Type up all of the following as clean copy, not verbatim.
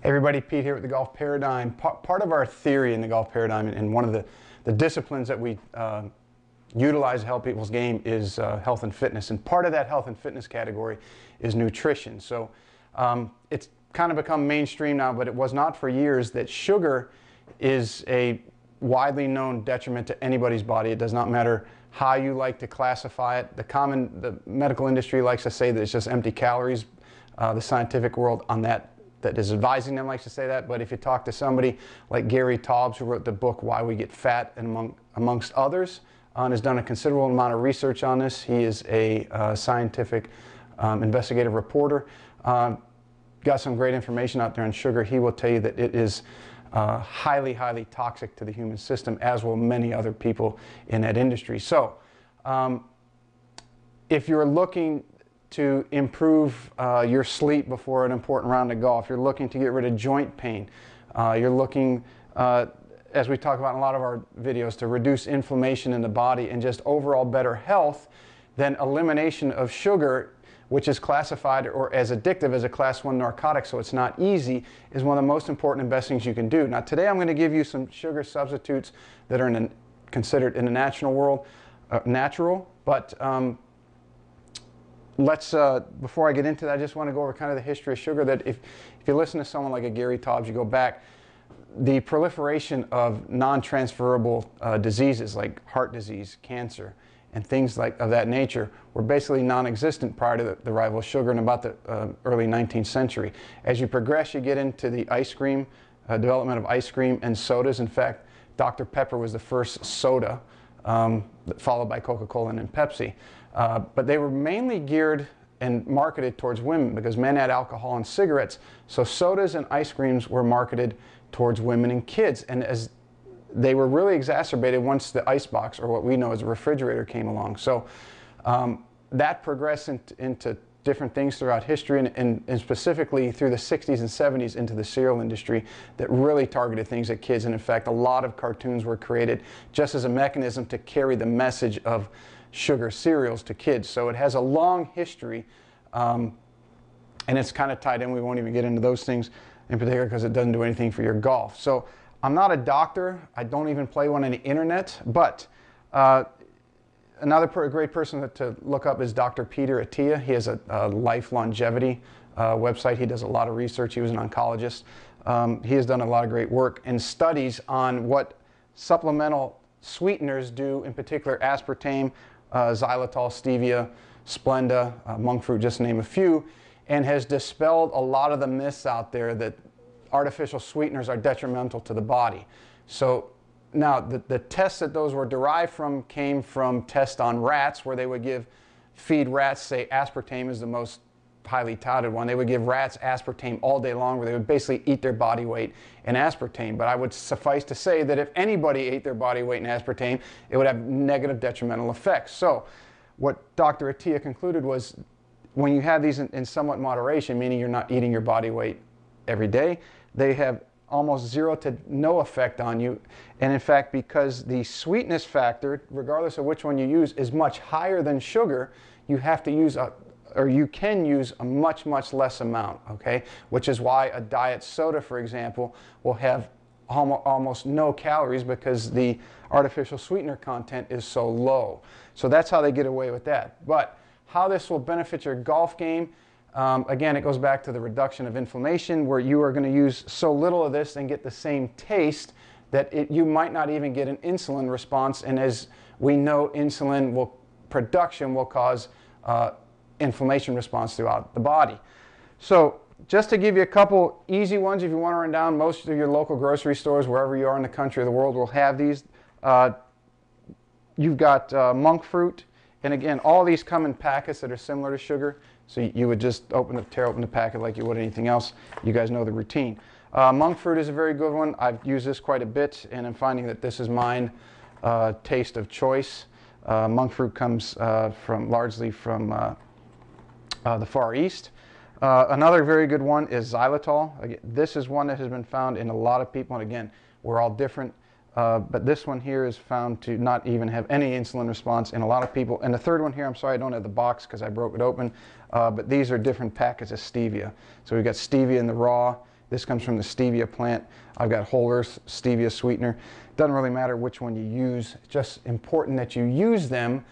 Everybody, Pete here with the Golf Paradigm. Part of our theory in the Golf Paradigm, and one of the disciplines that we utilize to help people's game is health and fitness. And part of that health and fitness category is nutrition. So it's kind of become mainstream now, but it was not for years, that sugar is a widely known detriment to anybody's body. It does not matter how you like to classify it. The medical industry likes to say that it's just empty calories. The scientific world on that is advising them likes to say that, but if you talk to somebody like Gary Taubes, who wrote the book Why We Get Fat, and amongst others, and has done a considerable amount of research on this. He is a scientific investigative reporter. Got some great information out there on sugar. He will tell you that it is highly, highly toxic to the human system, as will many other people in that industry. So if you're looking to improve your sleep before an important round of golf, you're looking to get rid of joint pain, you're looking, as we talk about in a lot of our videos, to reduce inflammation in the body and just overall better health, then elimination of sugar, which is classified or as addictive as a class 1 narcotic, so it's not easy, is one of the most important and best things you can do. Now today I'm going to give you some sugar substitutes that are considered in the natural world natural, but before I get into that, I just want to go over kind of the history of sugar. That if you listen to someone like a Gary Taubes, you go back, the proliferation of non-transferable diseases like heart disease, cancer, and things of that nature were basically non-existent prior to the arrival of sugar in about the early 19th century. As you progress, you get into the ice cream, development of ice cream and sodas. In fact, Dr. Pepper was the first soda, followed by Coca-Cola and then Pepsi. But they were mainly geared and marketed towards women because men had alcohol and cigarettes. So sodas and ice creams were marketed towards women and kids. And as they were really exacerbated once the icebox, or what we know as a refrigerator, came along. So that progressed into different things throughout history, and specifically through the 60s and 70s into the cereal industry that really targeted things at kids. And in fact, a lot of cartoons were created just as a mechanism to carry the message of sugar cereals to kids. So it has a long history, and it's kind of tied in. We won't even get into those things in particular because it doesn't do anything for your golf. So I'm not a doctor. I don't even play one on the internet, but another great person to look up is Dr. Peter Attia. He has a life longevity website. He does a lot of research. He was an oncologist. He has done a lot of great work and studies on what supplemental sweeteners do, in particular aspartame, xylitol, stevia, Splenda, monk fruit, just to name a few, and has dispelled a lot of the myths out there that artificial sweeteners are detrimental to the body. So now the tests that those were derived from came from tests on rats, where they would feed rats, say aspartame is the most highly touted one. They would give rats aspartame all day long, where they would basically eat their body weight in aspartame. But I would suffice to say that if anybody ate their body weight in aspartame, it would have negative detrimental effects. So what Dr. Attia concluded was, when you have these in somewhat moderation, meaning you're not eating your body weight every day, they have almost zero to no effect on you. And in fact, because the sweetness factor, regardless of which one you use, is much higher than sugar, you have to use you can use a much, much less amount, okay? Which is why a diet soda, for example, will have almost no calories because the artificial sweetener content is so low. So that's how they get away with that. But how this will benefit your golf game, again, it goes back to the reduction of inflammation, where you are going to use so little of this and get the same taste that you might not even get an insulin response. And as we know, insulin production will cause inflammation response throughout the body. So just to give you a couple easy ones, if you want to run down, most of your local grocery stores, wherever you are in the country or the world, will have these. You've got monk fruit, and again, all these come in packets that are similar to sugar. So you would just tear open the packet like you would anything else. You guys know the routine. Monk fruit is a very good one. I've used this quite a bit, and I'm finding that this is mine taste of choice. Monk fruit comes largely from the Far East. Another very good one is xylitol. Again, this is one that has been found in a lot of people, and again, we're all different. But this one here is found to not even have any insulin response in a lot of people. And the third one here, I'm sorry I don't have the box because I broke it open, but these are different packets of stevia. So we've got stevia in the raw, This comes from the stevia plant. I've got whole earth stevia sweetener. Doesn't really matter which one you use. It's just important that you use them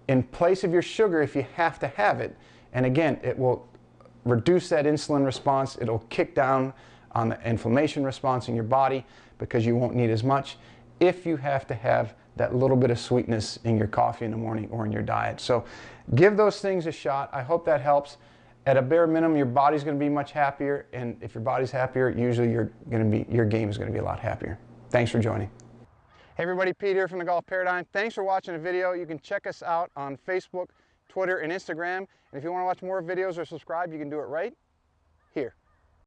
in place of your sugar if you have to have it. And again, it will reduce that insulin response. It'll kick down on the inflammation response in your body because you won't need as much if you have to have that little bit of sweetness in your coffee in the morning or in your diet. So give those things a shot. I hope that helps. At a bare minimum, your body's going to be much happier, and if your body's happier, usually your game is going to be a lot happier. Thanks for joining. Hey everybody, Pete here from The Golf Paradigm. Thanks for watching the video. You can check us out on Facebook, Twitter, and Instagram. And if you want to watch more videos or subscribe, you can do it right here.